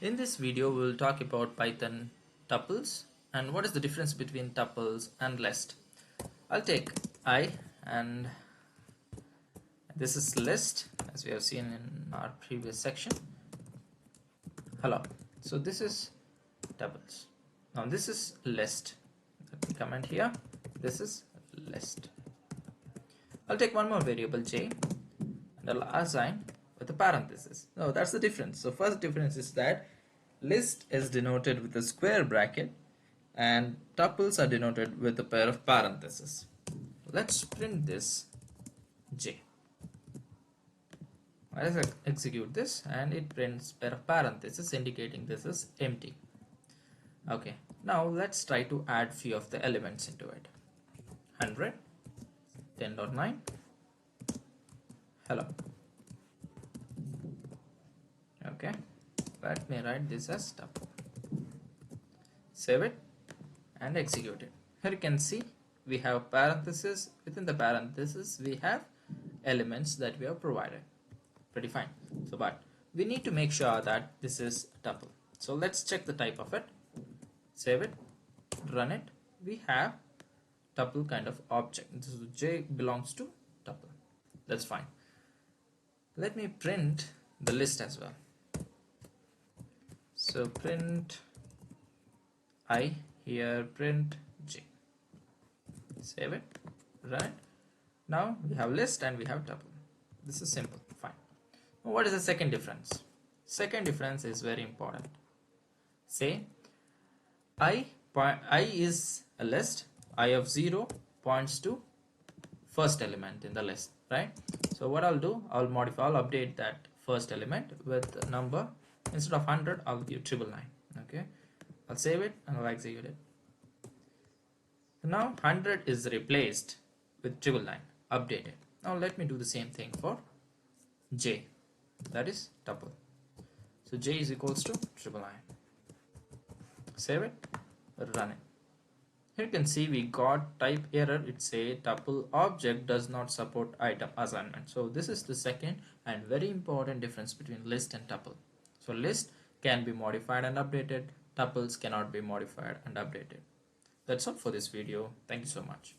In this video, we will talk about Python tuples and what is the difference between tuples and list. I'll take I, and this is list as we have seen in our previous section. Hello. So this is tuples. Now this is list. Let me comment here. This is list. I'll take one more variable j and I'll assign with a parenthesis. No, that's the difference. So first difference is that list is denoted with a square bracket and tuples are denoted with a pair of parentheses. Let's print this j. Let's execute this and it prints pair of parentheses indicating this is empty. Okay, now let's try to add few of the elements into it. 100, 10.9, hello. Okay, let me write this as tuple. Save it and execute it. Here you can see we have parentheses. Within the parentheses we have elements that we have provided. Pretty fine. So but we need to make sure that this is a tuple. So let's check the type of it. Save it, run it. We have tuple kind of object. This is j belongs to tuple. That's fine. Let me print the list as well. So print I, here print j. Save it, run it. Now we have list and we have tuple. This is simple, fine. Now what is the second difference? Second difference is very important. Say I is a list. I of 0 points to first element in the list, right? So what I'll do, I'll update that first element with number. Instead of 100, I'll give 999. Okay, I'll save it and I'll execute it. Now 100 is replaced with 999, updated. Now let me do the same thing for j, that is tuple. So j is equals to 999. Save it, run it. Here you can see we got type error. It say tuple object does not support item assignment. So this is the second and very important difference between list and tuple. So list can be modified and updated. Tuples cannot be modified and updated. That's all for this video. Thank you so much.